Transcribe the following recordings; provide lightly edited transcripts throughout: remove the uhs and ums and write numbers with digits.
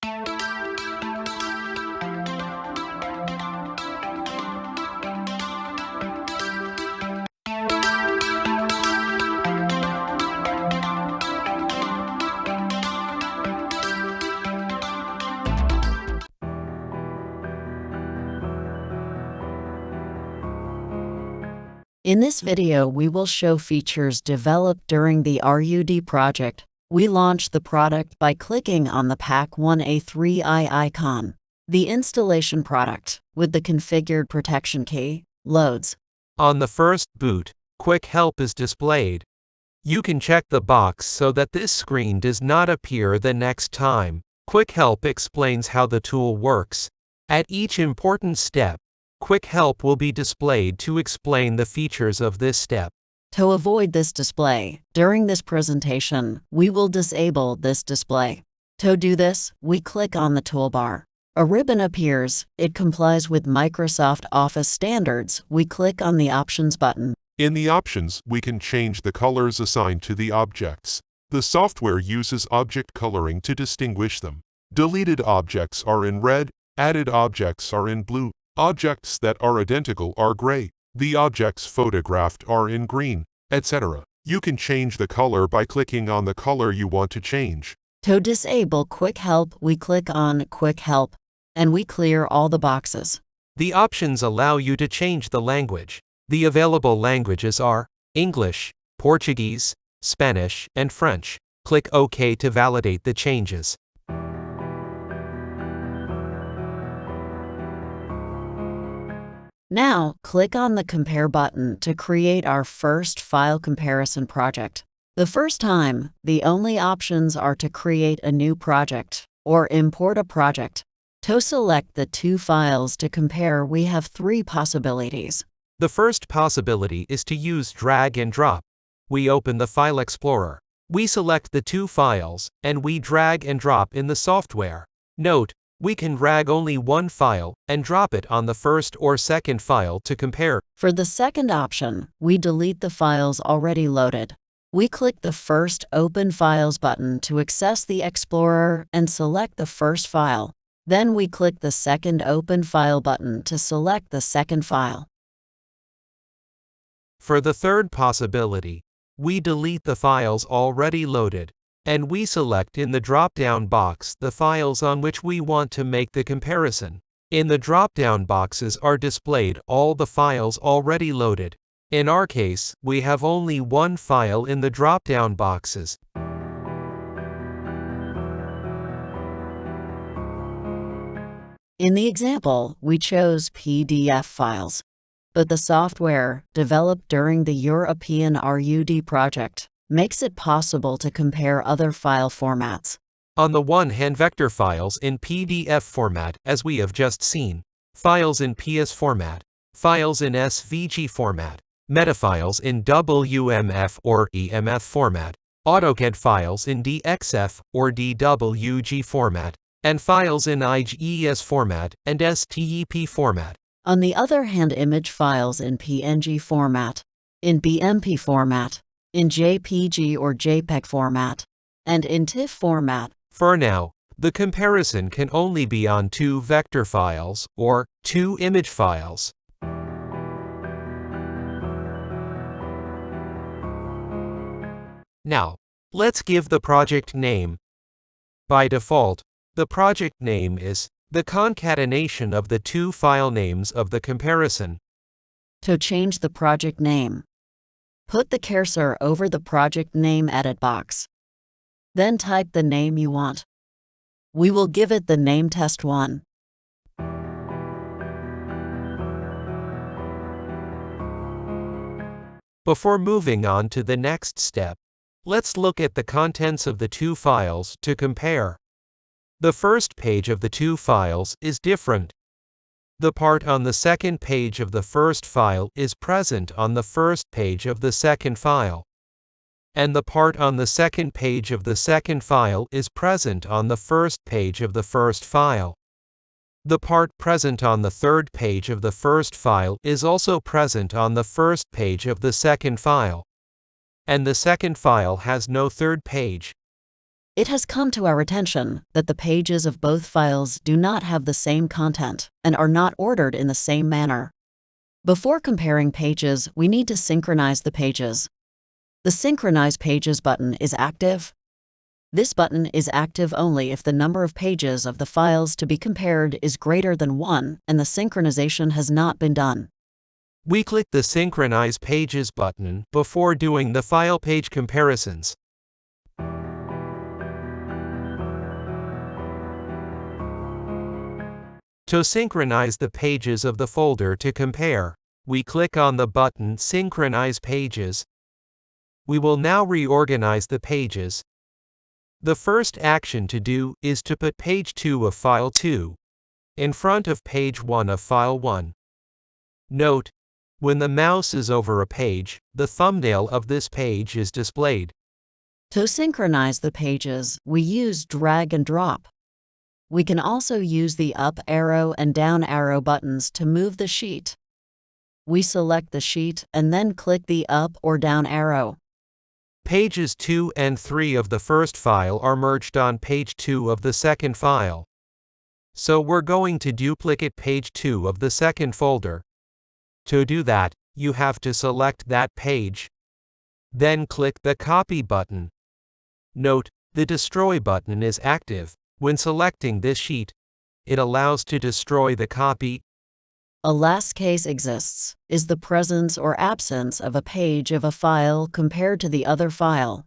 In this video, we will show features developed during the RUD project. We launched the product by clicking on the PACK-1A3i icon. The installation product, with the configured protection key, loads. On the first boot, Quick Help is displayed. You can check the box so that this screen does not appear the next time. Quick Help explains how the tool works. At each important step, Quick Help will be displayed to explain the features of this step. To avoid this display, during this presentation, we will disable this display. To do this, we click on the toolbar. A ribbon appears. It complies with Microsoft Office standards. We click on the Options button. In the options, we can change the colors assigned to the objects. The software uses object coloring to distinguish them. Deleted objects are in red, added objects are in blue. Objects that are identical are gray. The objects photographed are in green, etc. You can change the color by clicking on the color you want to change. To disable Quick Help, we click on Quick Help, and we clear all the boxes. The options allow you to change the language. The available languages are English, Portuguese, Spanish, and French. Click OK to validate the changes. Now, click on the Compare button to create our first file comparison project. The first time, the only options are to create a new project or import a project. To select the two files to compare, we have three possibilities. The first possibility is to use drag and drop. We open the File Explorer. We select the two files, and we drag and drop in the software. Note, we can drag only one file and drop it on the first or second file to compare. For the second option, we delete the files already loaded. We click the first Open Files button to access the Explorer and select the first file. Then we click the second Open File button to select the second file. For the third possibility, we delete the files already loaded, and we select in the drop-down box the files on which we want to make the comparison. In the drop-down boxes are displayed all the files already loaded. In our case, we have only one file in the drop-down boxes. In the example, we chose PDF files, but the software, developed during the European RUD project, makes it possible to compare other file formats. On the one hand, vector files in PDF format, as we have just seen, files in PS format, files in SVG format, metafiles in WMF or EMF format, AutoCAD files in DXF or DWG format, and files in IGES format and STEP format. On the other hand, image files in PNG format, in BMP format, in JPG or JPEG format, and in TIFF format. For now, the comparison can only be on two vector files or two image files. Now, let's give the project name. By default, the project name is the concatenation of the two file names of the comparison. To change the project name, put the cursor over the project name edit box. Then type the name you want. We will give it the name Test1. Before moving on to the next step, let's look at the contents of the two files to compare. The first page of the two files is different. The part on the second page of the first file is present on the first page of the second file. And the part on the second page of the second file is present on the first page of the first file. The part present on the third page of the first file is also present on the first page of the second file. And the second file has no third page. It has come to our attention that the pages of both files do not have the same content and are not ordered in the same manner. Before comparing pages, we need to synchronize the pages. The Synchronize Pages button is active. This button is active only if the number of pages of the files to be compared is greater than 1 and the synchronization has not been done. We click the Synchronize Pages button before doing the file page comparisons. To synchronize the pages of the folder to compare, we click on the button Synchronize Pages. We will now reorganize the pages. The first action to do is to put page 2 of file 2 in front of page 1 of file 1. Note, when the mouse is over a page, the thumbnail of this page is displayed. To synchronize the pages, we use drag and drop. We can also use the up arrow and down arrow buttons to move the sheet. We select the sheet and then click the up or down arrow. Pages 2 and 3 of the first file are merged on page 2 of the second file. So we're going to duplicate page 2 of the second folder. To do that, you have to select that page. Then click the Copy button. Note, the Destroy button is active. When selecting this sheet, it allows to destroy the copy. A last case exists, is the presence or absence of a page of a file compared to the other file.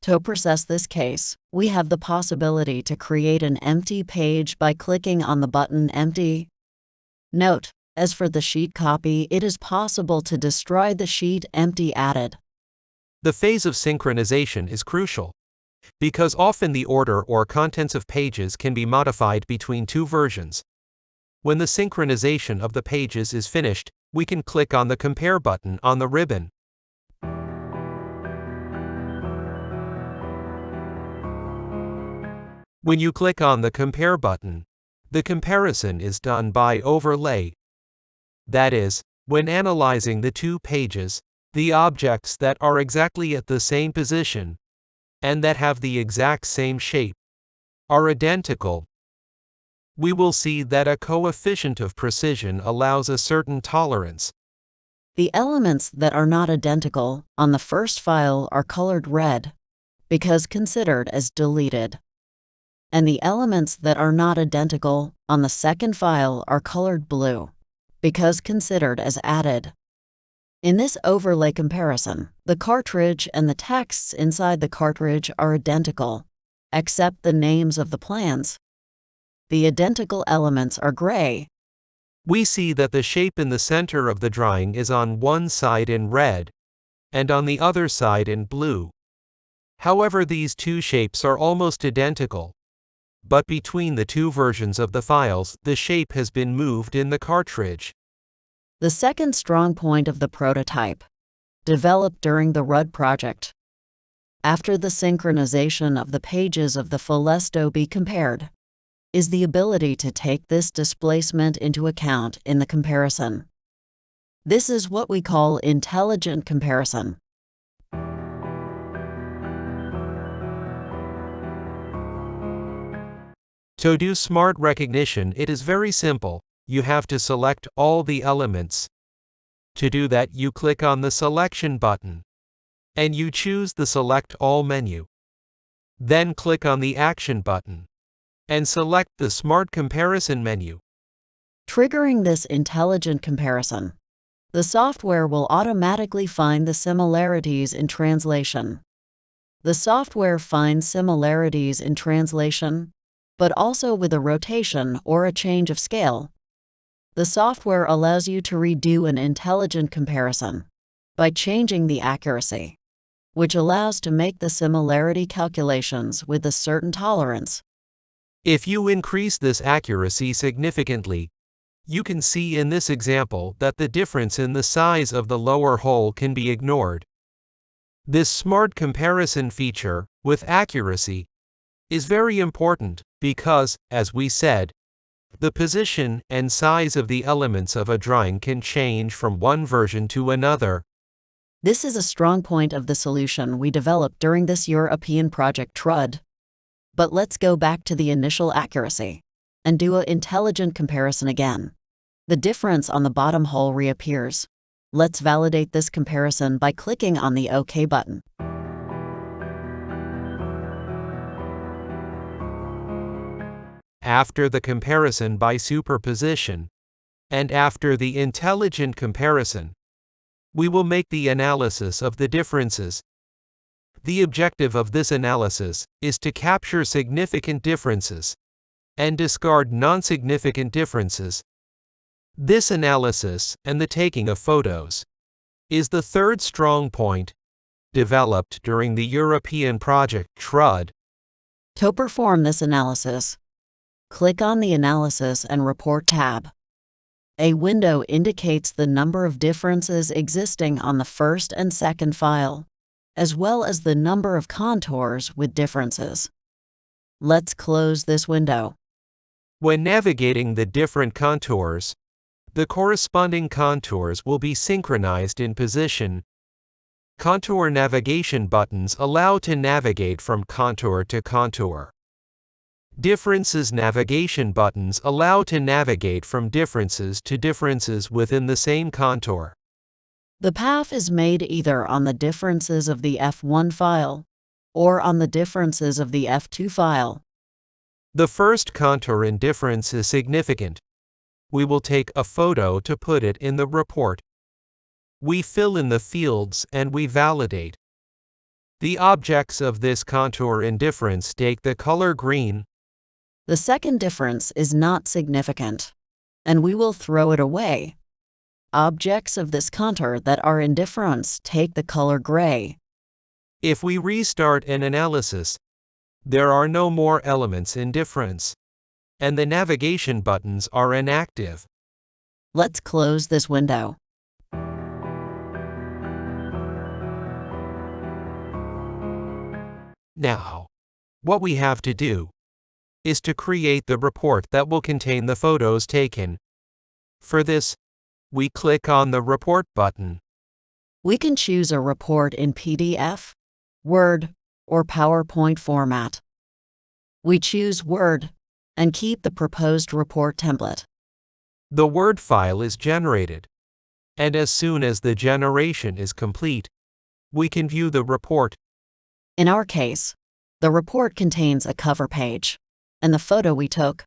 To process this case, we have the possibility to create an empty page by clicking on the button Empty. Note, as for the sheet copy, it is possible to destroy the sheet empty added. The phase of synchronization is crucial, because often the order or contents of pages can be modified between two versions. When the synchronization of the pages is finished, we can click on the Compare button on the ribbon. When you click on the Compare button, the comparison is done by overlay. That is, when analyzing the two pages, the objects that are exactly at the same position and that have the exact same shape are identical. We will see that a coefficient of precision allows a certain tolerance. The elements that are not identical on the first file are colored red, because considered as deleted. And the elements that are not identical on the second file are colored blue, because considered as added. In this overlay comparison, the cartridge and the texts inside the cartridge are identical, except the names of the plans. The identical elements are gray. We see that the shape in the center of the drawing is on one side in red, and on the other side in blue. However, these two shapes are almost identical. But between the two versions of the files, the shape has been moved in the cartridge. The second strong point of the prototype, developed during the RUD project. After the synchronization of the pages of the Folesto be compared, is the ability to take this displacement into account in the comparison. This is what we call intelligent comparison. To do smart recognition, it is very simple. You have to select all the elements. To do that, you click on the Selection button, and you choose the Select All menu. Then click on the Action button, and select the Smart Comparison menu. Triggering this intelligent comparison, the software will automatically find the similarities in translation. The software finds similarities in translation, but also with a rotation or a change of scale. The software allows you to redo an intelligent comparison by changing the accuracy, which allows to make the similarity calculations with a certain tolerance. If you increase this accuracy significantly, you can see in this example that the difference in the size of the lower hole can be ignored. This smart comparison feature, with accuracy, is very important because, as we said, the position and size of the elements of a drawing can change from one version to another. This is a strong point of the solution we developed during this European project TRUD. But let's go back to the initial accuracy and do an intelligent comparison again. The difference on the bottom hole reappears. Let's validate this comparison by clicking on the OK button. After the comparison by superposition, and after the intelligent comparison, we will make the analysis of the differences. The objective of this analysis is to capture significant differences and discard non-significant differences. This analysis and the taking of photos is the third strong point developed during the European project TRUD. To perform this analysis, click on the Analysis and Report tab. A window indicates the number of differences existing on the first and second file, as well as the number of contours with differences. Let's close this window. When navigating the different contours, the corresponding contours will be synchronized in position. Contour navigation buttons allow to navigate from contour to contour. Differences navigation buttons allow to navigate from differences to differences within the same contour. The path is made either on the differences of the F1 file or on the differences of the F2 file. The first contour in difference is significant. We will take a photo to put it in the report. We fill in the fields and we validate. The objects of this contour in difference take the color green. The second difference is not significant, and we will throw it away. Objects of this contour that are in difference take the color gray. If we restart an analysis, there are no more elements in difference, and the navigation buttons are inactive. Let's close this window. Now, what we have to do is to create the report that will contain the photos taken. For this, we click on the Report button. We can choose a report in PDF, Word, or PowerPoint format. We choose Word and keep the proposed report template. The Word file is generated, and as soon as the generation is complete, we can view the report. In our case, the report contains a cover page and the photo we took.